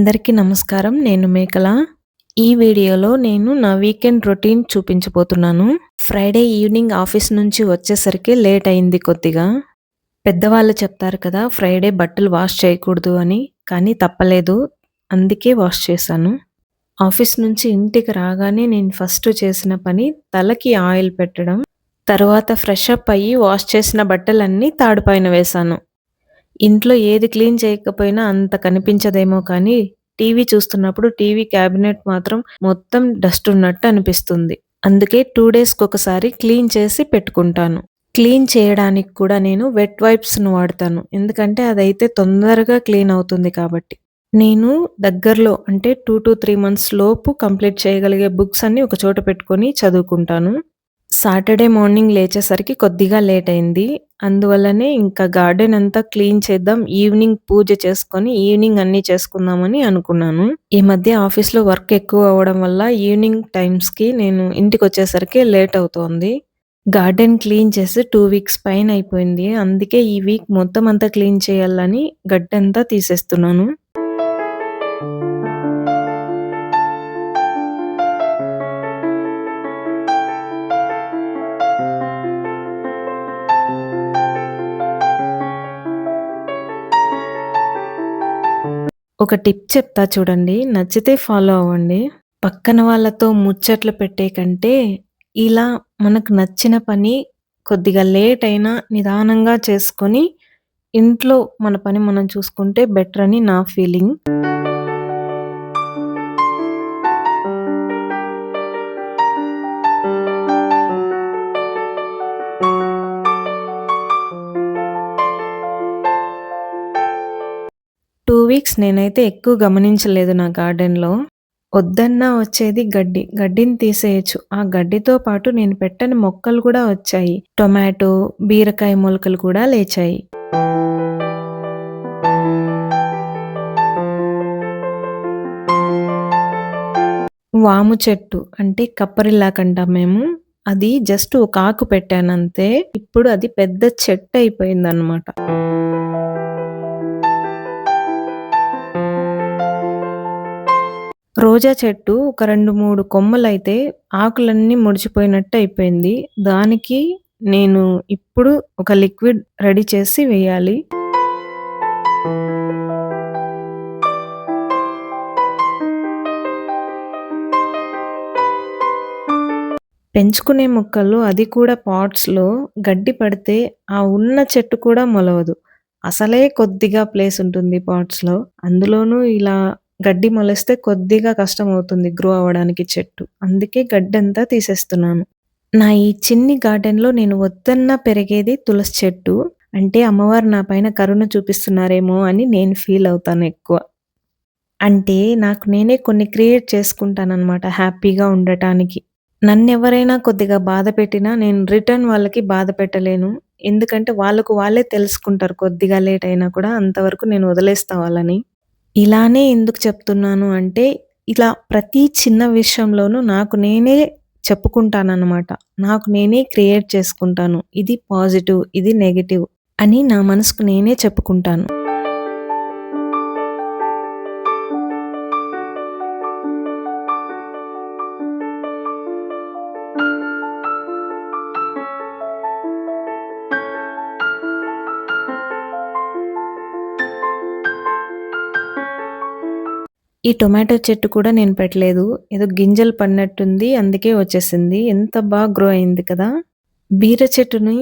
అందరికీ నమస్కారం. నేను మేకల. ఈ వీడియోలో నేను నా వీకెండ్ రొటీన్ చూపించబోతున్నాను. ఫ్రైడే ఈవినింగ్ ఆఫీస్ నుంచి వచ్చేసరికి లేట్ అయింది కొద్దిగా. పెద్దవాళ్ళు చెప్తారు కదా! ఫ్రైడే బట్టలు వాష్ చేయకూడదు అని. కానీ తప్పలేదు. అందుకే వాష్ చేశాను. ఆఫీస్ నుంచి ఇంటికి రాగానే నేను ఫస్ట్ చేసిన పని తలకి ఆయిల్ పెట్టడం. తరువాత ఫ్రెష్ అప్ అయ్యి వాష్ చేసిన బట్టలన్నీ తాడుపైన వేశాను. ఇంట్లో ఏది క్లీన్ చేయకపోయినా అంత కనిపించదేమో కానీ, టీవీ చూస్తున్నప్పుడు టీవీ క్యాబినెట్ మాత్రం మొత్తం డస్ట్ ఉన్నట్టు అనిపిస్తుంది. అందుకే 2 డేస్‌కొకసారి క్లీన్ చేసి పెట్టుకుంటాను. క్లీన్ చేయడానికి కూడా నేను వెట్ వైప్స్‌ను వాడతాను. ఎందుకంటే అదైతే తొందరగా క్లీన్ అవుతుంది కాబట్టి. నేను దగ్గరలో అంటే 2-3 మంత్స్ లోపు కంప్లీట్ చేయగలిగే బుక్స్ అన్నీ ఒక చోట పెట్టుకొని చదువుకుంటాను. సాటర్‌డే మార్నింగ్ లేచేసరికి కొద్దిగా లేట్ అయింది. అందువల్లనే ఇంకా గార్డెన్ అంతా క్లీన్ చేద్దాం. ఈవినింగ్ పూజ చేసుకొని, ఈవినింగ్ అన్నీ చేసుకుందామని అనుకున్నాను. ఈ మధ్య ఆఫీస్‌లో వర్క్ ఎక్కువ అవ్వడం వల్ల ఈవినింగ్ టైమ్స్‌కి నేను ఇంటికొచ్చేసరికి లేట్ అవుతోంది. గార్డెన్ క్లీన్ చేసి 2 వీక్స్ పైన అయిపోయింది. అందుకే ఈ వీక్ మొత్తం అంతా క్లీన్ చేయాలని గడ్డంతా తీసేస్తున్నాను. ఒక టిప్ చెప్తా చూడండి. నచ్చితే ఫాలో అవ్వండి. పక్కన వాళ్ళతో ముచ్చట్లు పెట్టే కంటే, ఇలా మనకు నచ్చిన పని కొద్దిగా లేట్ అయినా నిదానంగా చేసుకొని, ఇంట్లో మన పని మనం చూసుకుంటే బెటర్ అని నా ఫీలింగ్. 2 వీక్స్ నేనైతే ఎక్కువ గమనించలేదు నా గార్డెన్‌లో. వద్దన్నా వచ్చేది గడ్డి. గడ్డిని తీసేయొచ్చు. ఆ గడ్డితో పాటు నేను పెట్టని మొక్కలు కూడా వచ్చాయి. టొమాటో, బీరకాయ మొలకలు కూడా లేచాయి. వాము చెట్టు అంటే కప్పరిల్లాకంటాం మేము. అది జస్ట్ ఒక ఆకు పెట్టానంతే. ఇప్పుడు అది పెద్ద చెట్టయిపోయిందనమాట. రోజా చెట్టు ఒక 2, 3 కొమ్మలైతే ఆకులన్నీ ముడిచిపోయినట్టు అయిపోయింది. దానికి నేను ఇప్పుడు ఒక లిక్విడ్ రెడీ చేసి వేయాలి. పెంచుకునే మొక్కలు అది కూడా పాట్స్‌లో గడ్డి పడితే ఆ ఉన్న చెట్టు కూడా మొలవదు. అసలే కొద్దిగా ప్లేస్ ఉంటుంది పాట్స్‌లో. అందులోనూ ఇలా గడ్డి మొలిస్తే కొద్దిగా కష్టమవుతుంది గ్రో అవ్వడానికి చెట్టు. అందుకే గడ్డంతా తీసేస్తున్నాను. నా ఈ చిన్ని గార్డెన్‌లో నేను వద్దన్నా పెరిగేది తులసి చెట్టు. అంటే అమ్మవారు నా పైన కరుణ చూపిస్తున్నారేమో అని నేను ఫీల్ అవుతాను ఎక్కువ. అంటే నాకు నేనే కొన్ని క్రియేట్ చేసుకుంటాననమాట హ్యాపీగా ఉండటానికి. నన్నెవరైనా కొద్దిగా బాధ పెట్టినా నేను రిటర్న్ వాళ్ళకి బాధ పెట్టలేను. ఎందుకంటే వాళ్ళకు వాళ్ళే తెలుసుకుంటారు కొద్దిగా లేట్ అయినా కూడా అంతవరకు నేను వదిలేస్తా వాళ్ళని. ఇలానే ఎందుకు చెప్తున్నాను అంటే ఇలా ప్రతి చిన్న విషయంలోనూ నాకు నేనే చెప్పుకుంటాననమాట. నాకు నేనే క్రియేట్ చేసుకుంటాను. ఇది పాజిటివ్, ఇది నెగెటివ్ అని నా మనసుకు నేనే చెప్పుకుంటాను. ఈ టొమాటో చెట్టు కూడా నేను పెట్టలేదు. ఏదో గింజలు పడినట్టుంది. అందుకే వచ్చేసింది. ఎంత బాగా గ్రో అయింది కదా! బీర చెట్టుని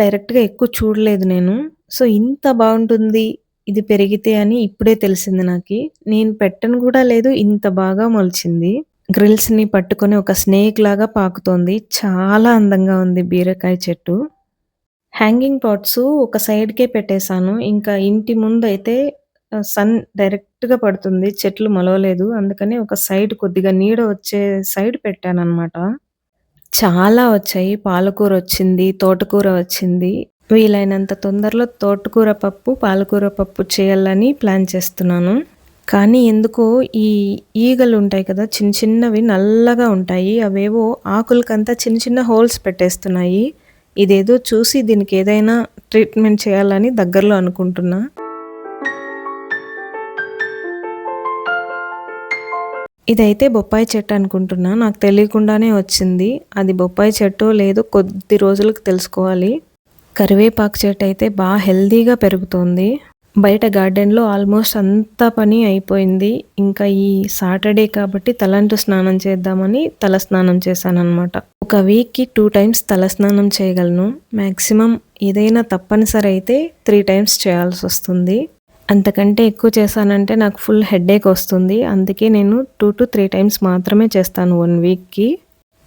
డైరెక్ట్‌గా ఎక్కువ చూడలేదు నేను. సో, ఇంత బావుంటుంది ఇది పెరిగితే అని ఇప్పుడే తెలిసింది నాకి. నేను పెట్టను కూడా లేదు. ఇంత బాగా మొలిచింది. గ్రిల్స్‌ని పట్టుకొని ఒక స్నేక్ లాగా పాకుతోంది. చాలా అందంగా ఉంది బీరకాయ చెట్టు. హ్యాంగింగ్ పాట్స్ ఒక సైడ్‌కే పెట్టేసాను. ఇంకా ఇంటి ముందైతే సన్ డైరెక్ట్‌గా పడుతుంది. చెట్లు మొలవలేదు. అందుకని ఒక సైడ్ కొద్దిగా నీడ వచ్చే సైడ్ పెట్టాననమాట. చాలా వచ్చాయి. పాలకూర వచ్చింది, తోటకూర వచ్చింది. వీలైనంత తొందరలో తోటకూర పప్పు, పాలకూర పప్పు చేయాలని ప్లాన్ చేస్తున్నాను. కానీ ఎందుకో ఈ ఈగలుంటాయి కదా! చిన్న చిన్నవి నల్లగా ఉంటాయి. అవేవో ఆకులకంతా చిన్న చిన్న హోల్స్ పెట్టేస్తున్నాయి. ఇదేదో చూసి దీనికేదైనా ట్రీట్మెంట్ చేయాలని దగ్గరలో అనుకుంటున్నా. ఇదైతే బొప్పాయి చెట్టు అనుకుంటున్నా. నాకు తెలియకుండానే వచ్చింది. అది బొప్పాయి చెట్టో లేదో కొద్ది రోజులకు తెలుసుకోవాలి. కరివేపాకు చెట్టు అయితే హెల్తీగా పెరుగుతోంది. బయట గార్డెన్‌లో ఆల్మోస్ట్ అంతా పని అయిపోయింది. ఇంకా ఈ సాటర్‌డే కాబట్టి తలంటు స్నానం చేద్దామని తలస్నానం చేశాననమాట. ఒక వీక్‌కి 2 టైమ్స్ తలస్నానం చేయగలను. మాక్సిమం ఏదైనా తప్పనిసరి అయితే 3 టైమ్స్ చేయాల్సొస్తుంది. అంతకంటే ఎక్కువ చేశానంటే నాకు ఫుల్ హెడేక్ వస్తుంది. అందుకే నేను 2-3 టైమ్స్ మాత్రమే చేస్తాను 1 వీక్‌కి.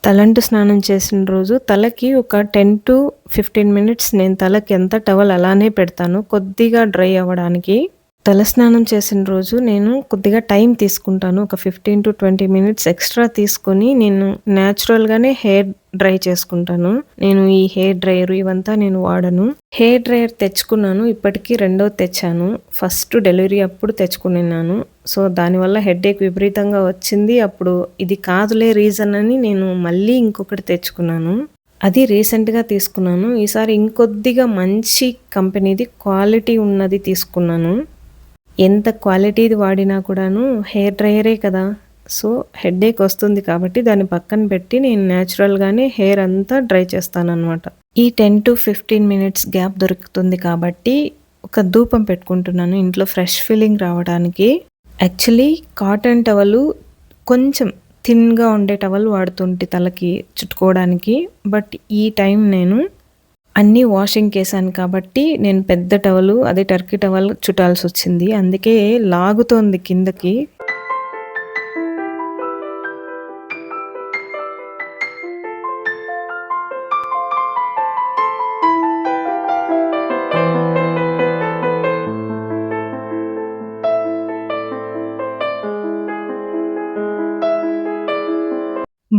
తలంటు స్నానం చేసిన రోజు తలకి ఒక 10-15 మినిట్స్ నేను తలకి ఎంత టవల్ అలానే పెడతాను కొద్దిగా డ్రై అవ్వడానికి. తలస్నానం చేసిన రోజు నేను కొద్దిగా టైం తీసుకుంటాను. ఒక 15-20 మినిట్స్ ఎక్స్‌ట్రా తీసుకొని నేను న్యాచురల్‌గానే హెయిర్ డ్రై చేసుకుంటాను. నేను ఈ హెయిర్ డ్రైయర్ ఇవంతా నేను వాడను. హెయిర్ డ్రైయర్ తెచ్చుకున్నాను. ఇప్పటికి రెండోది తెచ్చాను. ఫస్ట్ డెలివరీ అప్పుడు తెచ్చుకునిన్నాను. సో, దానివల్ల హెడేక్ విపరీతంగా వచ్చింది. అప్పుడు ఇది కాదులే రీజన్ అని నేను మళ్ళీ ఇంకొకటి తెచ్చుకున్నాను. అది రీసెంట్‌గా తీసుకున్నాను. ఈసారి ఇంకొద్దిగా మంచి కంపెనీది క్వాలిటీ ఉన్నది తీసుకున్నాను. ఎంత క్వాలిటీది వాడినా కూడాను హెయిర్ డ్రైయరే కదా! సో, హెడేక్ వస్తుంది కాబట్టి దాన్ని పక్కన పెట్టి నేను న్యాచురల్‌గానే హెయిర్ అంతా డ్రై చేస్తాననమాట. ఈ 10-15 మినిట్స్ గ్యాప్ దొరుకుతుంది కాబట్టి ఒక ధూపం పెట్టుకుంటున్నాను ఇంట్లో ఫ్రెష్ ఫీలింగ్ రావడానికి. యాక్చువల్లీ కాటన్ టవలు కొంచెం థిన్‌గా ఉండే టవల్ వాడుతుంటి తలకి చుట్టుకోవడానికి. బట్ ఈ టైం నేను అన్నీ వాషింగ్‌కేసాను కాబట్టి నేను పెద్ద టవలు అదే టర్కీ టవల్ చుట్టాల్సొచ్చింది. అందుకే లాగుతోంది కిందకి.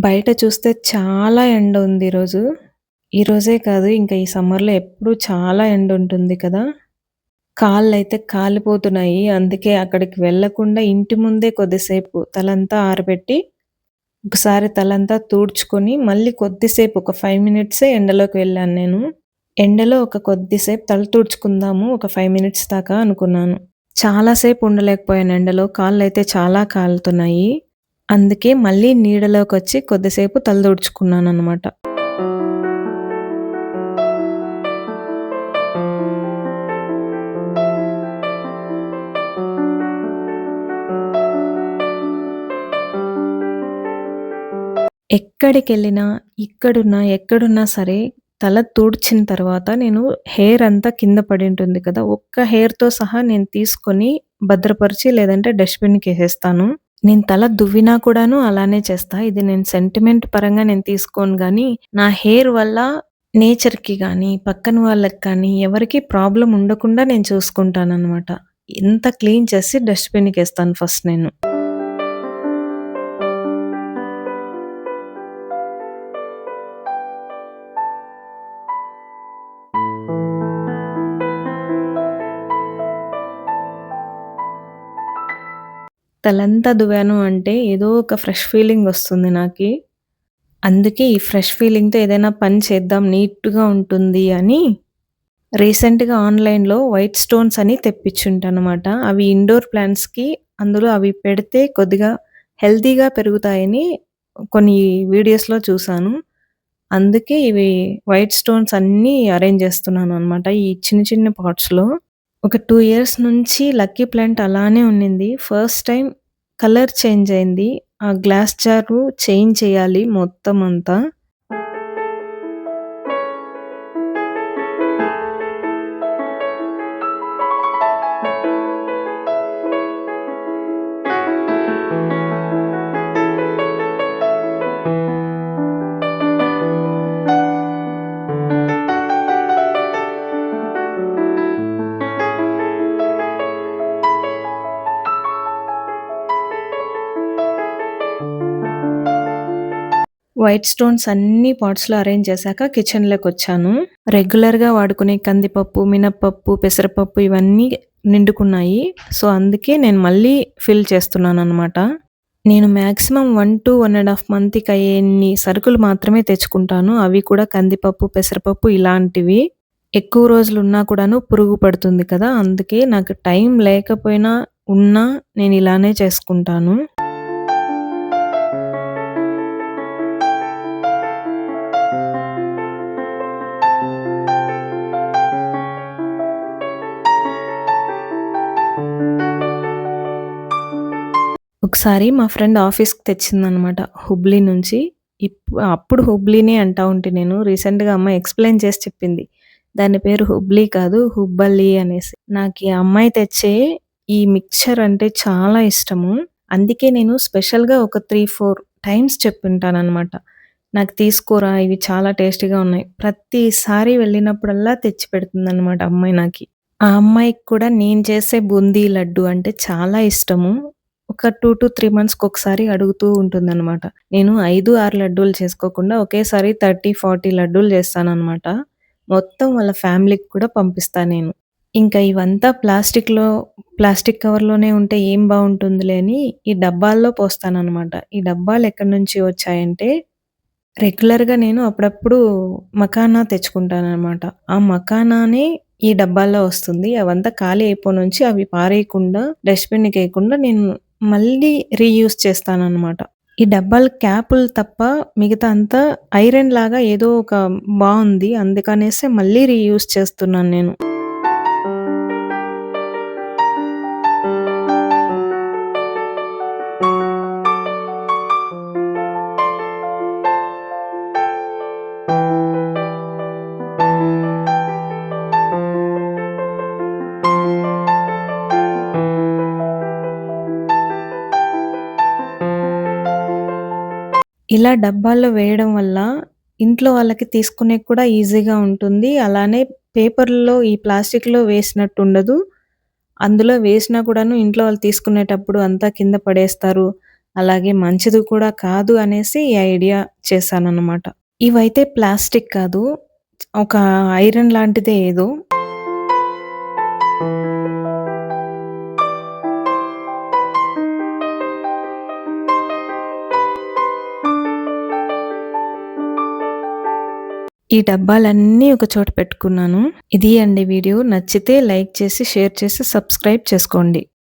బయట చూస్తే చాలా ఎండ ఉంది ఈరోజు. ఈరోజే కాదు ఇంకా ఈ సమ్మర్‌లో ఎప్పుడూ చాలా ఎండుంటుంది కదా! కాళ్ళైతే కాలిపోతున్నాయి. అందుకే అక్కడికి వెళ్ళకుండా ఇంటి ముందే కొద్దిసేపు తలంతా ఆరబెట్టి, ఒకసారి తలంతా తుడుచుకొని, మళ్ళీ కొద్దిసేపు ఒక 5 మినిట్సే ఎండలోకి వెళ్ళాను నేను. ఎండలో ఒక కొద్దిసేపు తల తుడుచుకుందాము ఒక 5 మినిట్స్ దాకా అనుకున్నాను. చాలా సేపు ఉండలేకపోయాను ఎండలో. కాళ్ళైతే చాలా కాలుతున్నాయి. అందుకే మళ్ళీ నీడలోకొచ్చి కొద్దిసేపు తల తుడుచుకున్నాననమాట. ఎక్కడికెళ్ళినా, ఎక్కడున్నా సరే తల తుడిచిన తర్వాత నేను హెయిర్ అంతా కింద పడింటుంది కదా! ఒక్క హెయిర్‌తో సహా నేను తీసుకొని భద్రపరిచి లేదంటే డస్ట్‌బిన్‌కేసేస్తాను. నేను తల దువ్వినా కూడాను అలానే చేస్తా. ఇది నేను సెంటిమెంట్ పరంగా నేను తీసుకోను గానీ, నా హెయిర్ వల్ల నేచర్‌కి గానీ, పక్కన వాళ్ళకి కానీ ఎవరికీ ప్రాబ్లమ్ ఉండకుండా నేను చూసుకుంటాననమాట. ఎంత క్లీన్ చేసి డస్ట్‌బిన్‌కేస్తాను ఫస్ట్ నేను. తలంతా దువ్వాను అంటే ఏదో ఒక ఫ్రెష్ ఫీలింగ్ వస్తుంది నాకి. అందుకే ఈ ఫ్రెష్ ఫీలింగ్‌తో ఏదైనా పని చేద్దాం నీట్‌గా ఉంటుంది అని రీసెంట్‌గా ఆన్‌లైన్‌లో వైట్ స్టోన్స్ అని తెప్పించుంటానమాట. అవి ఇండోర్ ప్లాంట్స్‌కి అందులో అవి పెడితే కొద్దిగా హెల్తీగా పెరుగుతాయని కొన్ని వీడియోస్‌లో చూసాను. అందుకే ఇవి వైట్ స్టోన్స్ అన్నీ అరేంజ్ చేస్తున్నాననమాట ఈ చిన్న చిన్న పాట్స్‌లో. ఒక 2 ఇయర్స్ నుంచి లక్కీ ప్లాంట్ అలానే ఉన్నింది. ఫస్ట్ టైమ్ కలర్ చేంజ్ అయింది. ఆ గ్లాస్ జారు చేంజ్ చేయాలి మొత్తం అంతా. వైట్ స్టోన్స్ అన్ని పాట్స్‌లో అరేంజ్ చేశాక కిచెన్‌లోకొచ్చాను. రెగ్యులర్‌గా వాడుకునే కందిపప్పు, మినపప్పు, పెసరపప్పు ఇవన్నీ నిండుకున్నాయి. సో, అందుకే నేను మళ్ళీ ఫిల్ చేస్తున్నాననమాట. నేను మాక్సిమం 1-1 ½ మంత్‌కి అయ్యేన్ని సరుకులు మాత్రమే తెచ్చుకుంటాను. అవి కూడా కందిపప్పు, పెసరపప్పు ఇలాంటివి. ఎక్కువ రోజులున్నా కూడాను పురుగు పడుతుంది కదా! అందుకే నాకు టైం లేకపోయినా, ఉన్నా నేను ఇలానే చేసుకుంటాను. ఒకసారి మా ఫ్రెండ్ ఆఫీస్‌కి తెచ్చిందనమాట హుబ్లీ నుంచి. అప్పుడు హుబ్లీనే అంటా ఉంటి నేను. రీసెంట్‌గా అమ్మ ఎక్స్‌ప్లెయిన్ చేసి చెప్పింది. దాని పేరు హుబ్లీ కాదు హుబ్బలి అనేసి. నాకీ అమ్మాయి తెచ్చే ఈ మిక్స్చర్ అంటే చాలా ఇష్టము. అందుకే నేను స్పెషల్‌గా ఒక 3, 4 టైమ్స్ చెప్పుంటాననమాట. నాకు తీసుకోరా ఇవి చాలా టేస్టీగా ఉన్నాయి. ప్రతిసారి వెళ్ళినప్పుడల్లా తెచ్చి పెడుతుందనమాట అమ్మాయి నాకి. ఆ అమ్మాయికి కూడా నేను చేసే బూందీ లడ్డు అంటే చాలా ఇష్టము. ఒక 2-3 మంత్స్‌కొకసారి అడుగుతూ ఉంటుందనమాట. నేను 5, 6 లడ్డూలు చేసుకోకుండా ఒకేసారి 30, 40 లడ్డూలు చేస్తాననమాట. మొత్తం వాళ్ళ ఫ్యామిలీకి కూడా పంపిస్తా నేను. ఇంకా ఇవంతా ప్లాస్టిక్ కవర్‌లోనే ఉంటే ఏం బావుంటుందిలే అని ఈ డబ్బాల్లో పోస్తాననమాట. ఈ డబ్బాలు ఎక్కడి నుంచి వచ్చాయంటే రెగ్యులర్‌గా నేను అప్పుడప్పుడు మకానా తెచ్చుకుంటాననమాట. ఆ మకానానే ఈ డబ్బాల్లో వస్తుంది. అవంతా ఖాళీ అయిపోనుంచి అవి పారేయకుండా డస్ట్‌బిన్‌కేయకుండా నేను మళ్ళీ రీయూజ్ చేస్తాననమాట. ఈ డబ్బాల క్యాపులు తప్ప మిగతా అంతా ఐరన్ లాగా ఏదో ఒక బావుంది. అందుకనేసే మళ్ళీ రీయూజ్ చేస్తున్నాను నేను. ఇలా డబ్బాల్లో వేయడం వల్ల ఇంట్లో వాళ్ళకి తీసుకునేకి కూడా ఈజీగా ఉంటుంది. అలానే పేపర్‌లో ఈ ప్లాస్టిక్‌లో వేసినట్టుండదు. అందులో వేసినా కూడాను ఇంట్లో వాళ్ళు తీసుకునేటప్పుడు అంతా కింద పడేస్తారు. అలాగే మంచిది కూడా కాదు అనేసి ఈ ఐడియా చేశాననమాట. ఇవైతే ప్లాస్టిక్ కాదు. ఒక ఐరన్ లాంటిదే ఏదో. ఈ డబ్బాలన్నీ ఒక చోట పెట్టుకున్నాను. ఇది అండి వీడియో. నచ్చితే లైక్ చేసి, షేర్ చేసి, సబ్స్క్రైబ్ చేసుకోండి.